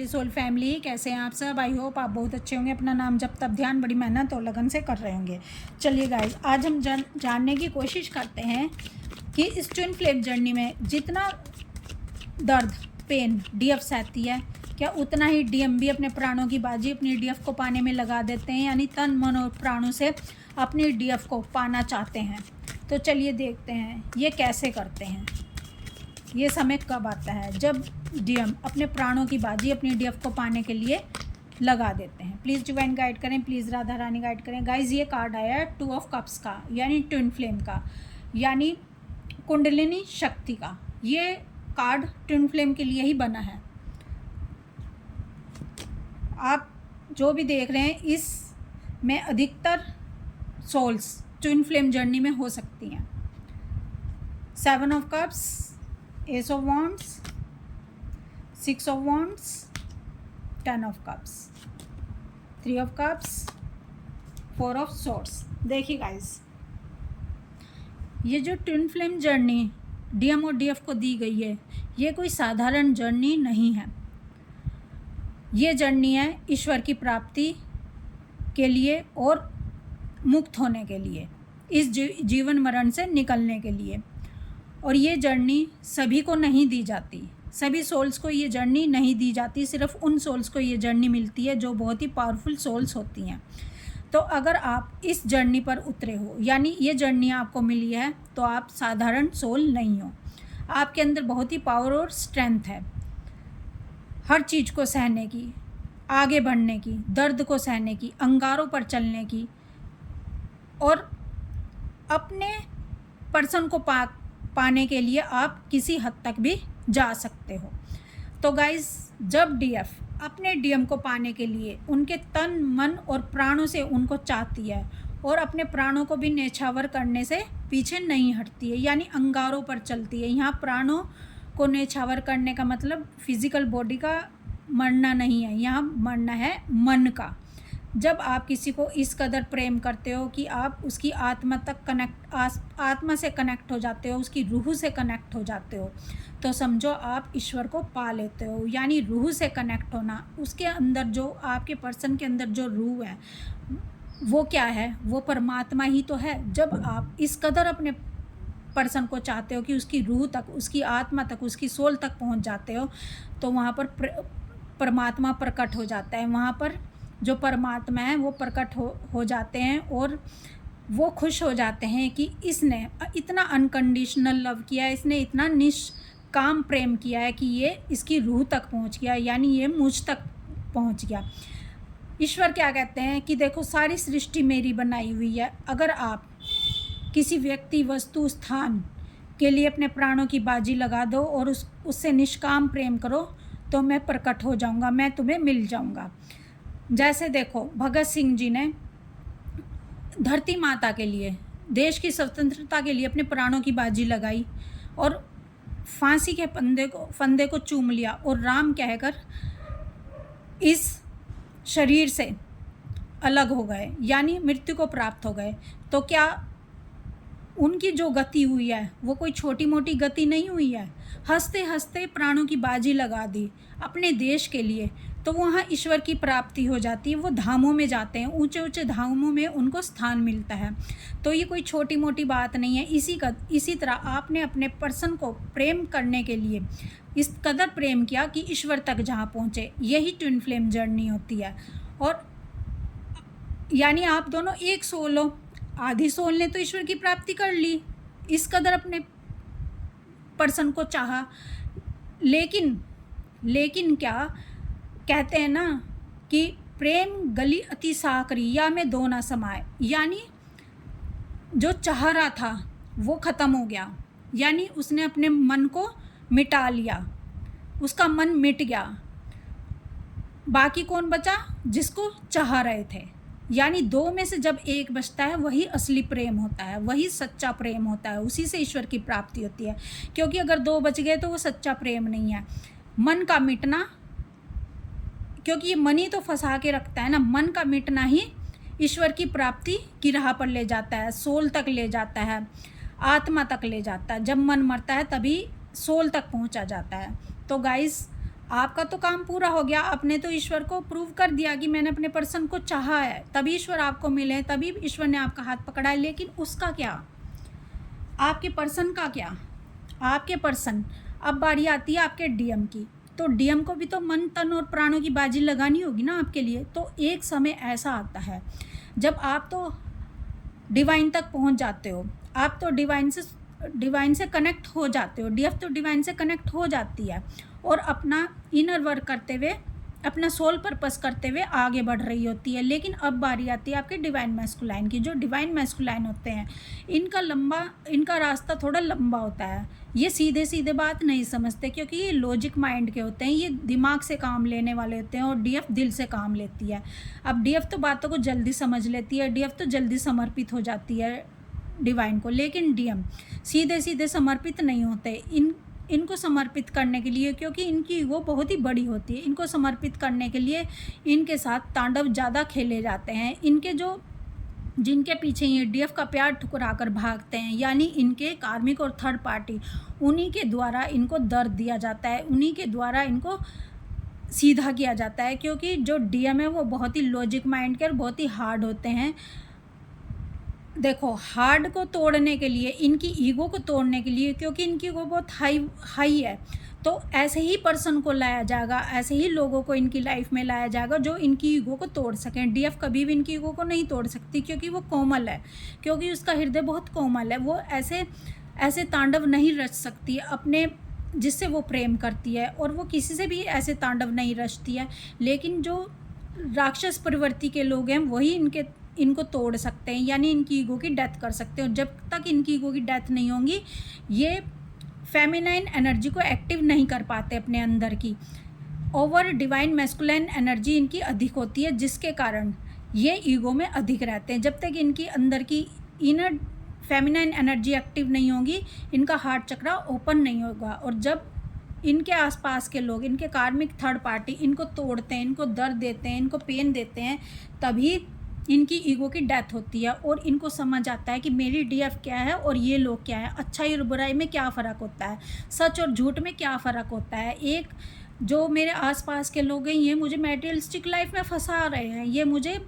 Soul family, कैसे हैं आप सब। आई होप आप बहुत अच्छे होंगे। अपना नाम जब तब ध्यान बड़ी मेहनत और लगन से कर रहे होंगे। चलिए गाइस, आज हम जानने की कोशिश करते हैं कि इस ट्विन फ्लेम जर्नी में जितना दर्द पेन डीएफ सहती है, क्या उतना ही डीएम भी अपने प्राणों की बाजी अपनी डीएफ को पाने में लगा देते हैं, यानी तन मन और प्राणों से अपनी डीएफ को पाना चाहते हैं। तो चलिए देखते हैं ये कैसे करते हैं। ये समय कब आता है जब डीएम अपने प्राणों की बाजी अपनी डीएफ को पाने के लिए लगा देते हैं। प्लीज़ डिवाइन गाइड करें, प्लीज़ राधा रानी गाइड करें। गाइज, ये कार्ड आया है 2 ऑफ कप्स का, यानी ट्विन फ्लेम का, यानी कुंडलिनी शक्ति का। ये कार्ड ट्विन फ्लेम के लिए ही बना है। आप जो भी देख रहे हैं, इस में अधिकतर सोल्स ट्विन फ्लेम जर्नी में हो सकती हैं। 7 of cups, Ace of Wands, 6 of Wands, 10 of Cups, 3 of Cups, 4 of Swords। देखिए गाइस, ये जो ट्विन फ्लेम जर्नी डीएम और डीएफ को दी गई है, ये कोई साधारण जर्नी नहीं है। ये जर्नी है ईश्वर की प्राप्ति के लिए और मुक्त होने के लिए, इस जीवन मरण से निकलने के लिए। और ये जर्नी सभी को नहीं दी जाती, सभी सोल्स को ये जर्नी नहीं दी जाती। सिर्फ उन सोल्स को ये जर्नी मिलती है जो बहुत ही पावरफुल सोल्स होती हैं। तो अगर आप इस जर्नी पर उतरे हो, यानी ये जर्नी आपको मिली है, तो आप साधारण सोल नहीं हो। आपके अंदर बहुत ही पावर और स्ट्रेंथ है, हर चीज़ को सहने की, आगे बढ़ने की, दर्द को सहने की, अंगारों पर चलने की, और अपने पर्सन को पाने के लिए आप किसी हद तक भी जा सकते हो। तो गाइस, जब डीएफ अपने डीएम को पाने के लिए उनके तन मन और प्राणों से उनको चाहती है और अपने प्राणों को भी न्यौछावर करने से पीछे नहीं हटती है, यानी अंगारों पर चलती है। यहाँ प्राणों को न्यौछावर करने का मतलब फिजिकल बॉडी का मरना नहीं है, यहाँ मरना है मन का। जब आप किसी को इस कदर प्रेम करते हो कि आप उसकी आत्मा तक आत्मा से कनेक्ट हो जाते हो, उसकी रूह से कनेक्ट हो जाते हो, तो समझो आप ईश्वर को पा लेते हो। यानी रूह से कनेक्ट होना, उसके अंदर जो आपके पर्सन के अंदर जो रूह है, वो क्या है? वो परमात्मा ही तो है। जब आप इस कदर अपने पर्सन को चाहते हो कि उसकी रूह तक, उसकी आत्मा तक, उसकी सोल तक पहुंच जाते हो, तो वहाँ पर परमात्मा प्रकट हो जाता है। वहाँ पर जो परमात्मा है वो प्रकट हो जाते हैं और वो खुश हो जाते हैं कि इसने इतना अनकंडीशनल लव किया है, इसने इतना निष्काम प्रेम किया है कि ये इसकी रूह तक पहुंच गया, यानी ये मुझ तक पहुंच गया। ईश्वर क्या कहते हैं कि देखो, सारी सृष्टि मेरी बनाई हुई है। अगर आप किसी व्यक्ति, वस्तु, स्थान के लिए अपने प्राणों की बाजी लगा दो और उससे निष्काम प्रेम करो, तो मैं प्रकट हो जाऊंगा, मैं तुम्हें मिल जाऊंगा। जैसे देखो, भगत सिंह जी ने धरती माता के लिए, देश की स्वतंत्रता के लिए अपने प्राणों की बाजी लगाई और फांसी के फंदे को चूम लिया और राम कहकर इस शरीर से अलग हो गए, यानी मृत्यु को प्राप्त हो गए। तो क्या उनकी जो गति हुई है वो कोई छोटी मोटी गति नहीं हुई है? हंसते हंसते प्राणों की बाजी लगा दी अपने देश के लिए, तो वहाँ ईश्वर की प्राप्ति हो जाती है। वो धामों में जाते हैं, ऊंचे ऊंचे धामों में उनको स्थान मिलता है। तो ये कोई छोटी मोटी बात नहीं है। इसी तरह आपने अपने पर्सन को प्रेम करने के लिए इस कदर प्रेम किया कि ईश्वर तक जहाँ पहुँचे, यही ट्विन फ्लेम जर्नी होती है। और यानी आप दोनों एक सोल हो। आधी सोल ने तो ईश्वर की प्राप्ति कर ली, इस कदर अपने पर्सन को चाहा। लेकिन क्या कहते हैं ना कि प्रेम गली अति साकरी, या में दो ना समाए, यानी जो चाह रहा था वो ख़त्म हो गया, यानी उसने अपने मन को मिटा लिया, उसका मन मिट गया। बाकी कौन बचा? जिसको चाह रहे थे। यानी दो में से जब एक बचता है, वही असली प्रेम होता है, वही सच्चा प्रेम होता है, उसी से ईश्वर की प्राप्ति होती है। क्योंकि अगर 2 बच गए तो वो सच्चा प्रेम नहीं है। मन का मिटना, क्योंकि ये मन ही तो फंसा के रखता है ना, मन का मिटना ही ईश्वर की प्राप्ति की राह पर ले जाता है, सोल तक ले जाता है, आत्मा तक ले जाता है। जब मन मरता है तभी सोल तक पहुंचा जाता है। तो गाइस, आपका तो काम पूरा हो गया, आपने तो ईश्वर को प्रूव कर दिया कि मैंने अपने पर्सन को चाहा है, तभी ईश्वर आपको मिले, तभी ईश्वर ने आपका हाथ पकड़ा है। लेकिन उसका क्या, आपके पर्सन का क्या? आपके पर्सन, अब बारी आती है आपके डीएम की। तो डीएम को भी तो मन तन और प्राणों की बाजी लगानी होगी ना आपके लिए। तो एक समय ऐसा आता है जब आप तो डिवाइन तक पहुंच जाते हो, आप तो डिवाइन से कनेक्ट हो जाते हो, डीएफ तो डिवाइन से कनेक्ट हो जाती है और अपना इनर वर्क करते हुए, अपना सोल पर्पस करते हुए आगे बढ़ रही होती है। लेकिन अब बारी आती है आपके डिवाइन मैस्कुलाइन की। जो डिवाइन मैस्कुलाइन होते हैं, इनका रास्ता थोड़ा लंबा होता है। ये सीधे सीधे बात नहीं समझते, क्योंकि ये लॉजिक माइंड के होते हैं, ये दिमाग से काम लेने वाले होते हैं, और डीएफ दिल से काम लेती है। अब डीएफ तो बातों को जल्दी समझ लेती है, डीएफ तो जल्दी समर्पित हो जाती है डिवाइन को। लेकिन डीएम सीधे सीधे समर्पित नहीं होते। इनको समर्पित करने के लिए, क्योंकि इनकी ईगो बहुत ही बड़ी होती है, इनको समर्पित करने के लिए इनके साथ तांडव ज़्यादा खेले जाते हैं। इनके जिनके पीछे ये डीएफ का प्यार ठुकरा कर भागते हैं, यानी इनके कार्मिक और थर्ड पार्टी, उन्हीं के द्वारा इनको दर्द दिया जाता है, उन्हीं के द्वारा इनको सीधा किया जाता है। क्योंकि जो डीएम है वो बहुत ही लॉजिक माइंड के और बहुत ही हार्ड होते हैं। देखो, हार्ड को तोड़ने के लिए, इनकी ईगो को तोड़ने के लिए, क्योंकि इनकी ईगो बहुत हाई है, तो ऐसे ही पर्सन को लाया जाएगा, ऐसे ही लोगों को इनकी लाइफ में लाया जाएगा जो इनकी ईगो को तोड़ सकें। डीएफ कभी भी इनकी ईगो को नहीं तोड़ सकती, क्योंकि वो कोमल है, क्योंकि उसका हृदय बहुत कोमल है। वो ऐसे तांडव नहीं रच सकती अपने जिससे वो प्रेम करती है, और वो किसी से भी ऐसे तांडव नहीं रचती है। लेकिन जो राक्षस प्रवृत्ति के लोग हैं वही इनको तोड़ सकते हैं, यानी इनकी ईगो की डेथ कर सकते हैं। और जब तक इनकी ईगो की डेथ नहीं होगी, ये फेमिनाइन एनर्जी को एक्टिव नहीं कर पाते अपने अंदर की। ओवर डिवाइन मैस्कुलाइन एनर्जी इनकी अधिक होती है, जिसके कारण ये ईगो में अधिक रहते हैं। जब तक इनकी अंदर की इनर फेमिनाइन एनर्जी एक्टिव नहीं होगी, इनका हार्ट चक्रा ओपन नहीं होगा। और जब इनके आसपास के लोग, इनके कार्मिक थर्ड पार्टी इनको तोड़ते हैं, इनको दर्द देते हैं, इनको पेन देते हैं, तभी इनकी ईगो की डेथ होती है। और इनको समझ आता है कि मेरी डीएफ क्या है और ये लोग क्या है, अच्छाई और बुराई में क्या फ़र्क होता है, सच और झूठ में क्या फ़र्क होता है। एक जो मेरे आसपास के लोग हैं, ये मुझे मटेरियलिस्टिक लाइफ में फंसा रहे हैं, ये मुझे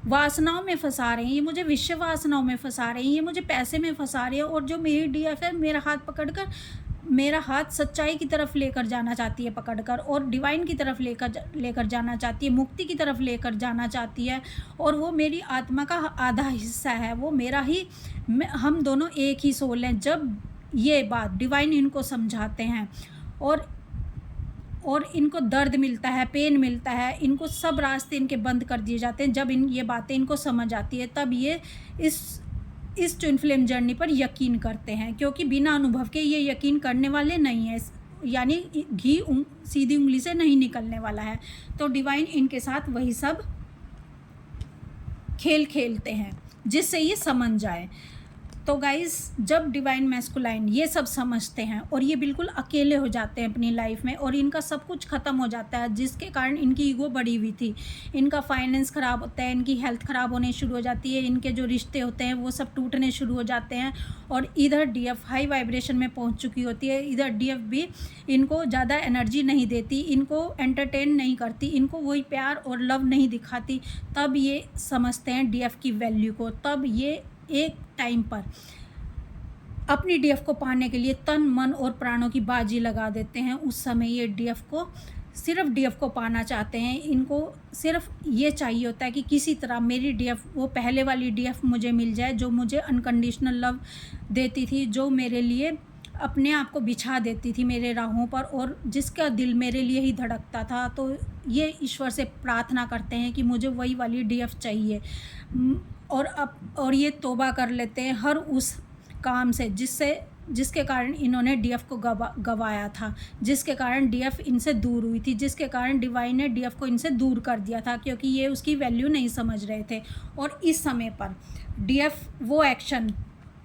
वासनाओं में फंसा रहे हैं, ये मुझे विश्व वासनाओं में फंसा रहे हैं, ये मुझे पैसे में फंसा रहे हैं। और जो मेरी डीएफ है, मेरा हाथ पकड़कर, मेरा हाथ सच्चाई की तरफ लेकर जाना चाहती है पकड़कर, और डिवाइन की तरफ लेकर जाना चाहती है, मुक्ति की तरफ लेकर जाना चाहती है। और वो मेरी आत्मा का आधा हिस्सा है, वो मेरा ही, हम दोनों एक ही सोल हैं। जब ये बात डिवाइन इनको समझाते हैं और इनको दर्द मिलता है, पेन मिलता है, इनको सब रास्ते इनके बंद कर दिए जाते हैं। जब ये बातें इनको समझ आती है, तब ये इस ट्विन फ्लेम जर्नी पर यकीन करते हैं, क्योंकि बिना अनुभव के ये यकीन करने वाले नहीं है, यानी घी सीधी उंगली से नहीं निकलने वाला है। तो डिवाइन इनके साथ वही सब खेल खेलते हैं जिससे ये समझ जाए। तो गाइज़, जब डिवाइन मैस्कुलाइन ये सब समझते हैं और ये बिल्कुल अकेले हो जाते हैं अपनी लाइफ में, और इनका सब कुछ ख़त्म हो जाता है, जिसके कारण इनकी ईगो बढ़ी हुई थी, इनका फाइनेंस ख़राब होता है, इनकी हेल्थ ख़राब होने शुरू हो जाती है, इनके जो रिश्ते होते हैं वो सब टूटने शुरू हो जाते हैं। और इधर डीएफ हाई वाइब्रेशन में पहुंच चुकी होती है, इधर डीएफ भी इनको ज़्यादा एनर्जी नहीं देती, इनको एंटरटेन नहीं करती, इनको वही प्यार और लव नहीं दिखाती। तब ये समझते हैं डीएफ की वैल्यू को। तब ये एक टाइम पर अपनी डीएफ को पाने के लिए तन मन और प्राणों की बाजी लगा देते हैं। उस समय ये सिर्फ डीएफ को पाना चाहते हैं। इनको सिर्फ ये चाहिए होता है कि किसी तरह मेरी डीएफ, वो पहले वाली डीएफ मुझे मिल जाए, जो मुझे अनकंडीशनल लव देती थी, जो मेरे लिए अपने आप को बिछा देती थी मेरे राहों पर, और जिसका दिल मेरे लिए ही धड़कता था। तो ये ईश्वर से प्रार्थना करते हैं कि मुझे वही वाली डीएफ चाहिए। और ये तौबा कर लेते हैं हर उस काम से जिसके कारण इन्होंने डीएफ को गवाया था, जिसके कारण डीएफ इनसे दूर हुई थी, जिसके कारण डिवाइन ने डीएफ को इनसे दूर कर दिया था, क्योंकि ये उसकी वैल्यू नहीं समझ रहे थे। और इस समय पर डीएफ वो एक्शन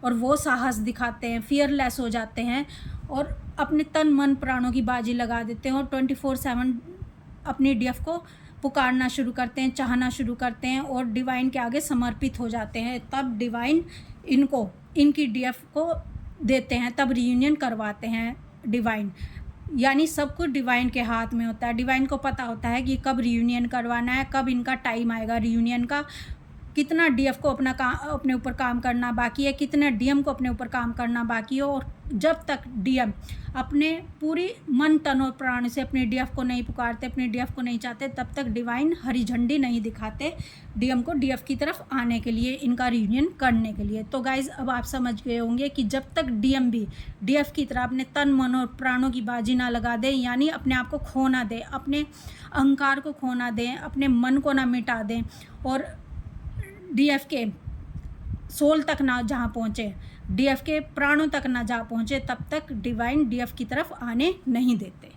और वो साहस दिखाते हैं, फियरलेस हो जाते हैं और अपने तन मन प्राणों की बाजी लगा देते हैं, और 24/7 अपनी डीएफ को पुकारना शुरू करते हैं, चाहना शुरू करते हैं, और डिवाइन के आगे समर्पित हो जाते हैं। तब डिवाइन इनकी डीएफ को देते हैं, तब रियूनियन करवाते हैं डिवाइन। यानी सब कुछ डिवाइन के हाथ में होता है। डिवाइन को पता होता है कि कब रियूनियन करवाना है, कब इनका टाइम आएगा रियूनियन का, कितना डीएफ को अपने ऊपर काम करना बाकी है, कितना डीएम को अपने ऊपर काम करना बाकी है। और जब तक डीएम अपने पूरी मन तन और प्राण से अपने डीएफ को नहीं पुकारते, अपने डीएफ को नहीं चाहते, तब तक डिवाइन हरी झंडी नहीं दिखाते डीएम को डीएफ की तरफ आने के लिए, इनका रियूनियन करने के लिए। तो गाइज अब आप समझ गए होंगे कि जब तक डीएम भी डीएफ की तरह अपने तन मन और प्राणों की बाजी ना लगा दे, यानी अपने आप को खो ना दे, अपने अहंकार को खो ना दें, अपने मन को ना मिटा दें और डीएफ के सोल तक ना जहाँ पहुँचे, डीएफ के प्राणों तक ना जा पहुँचे, तब तक डिवाइन डीएफ की तरफ आने नहीं देते।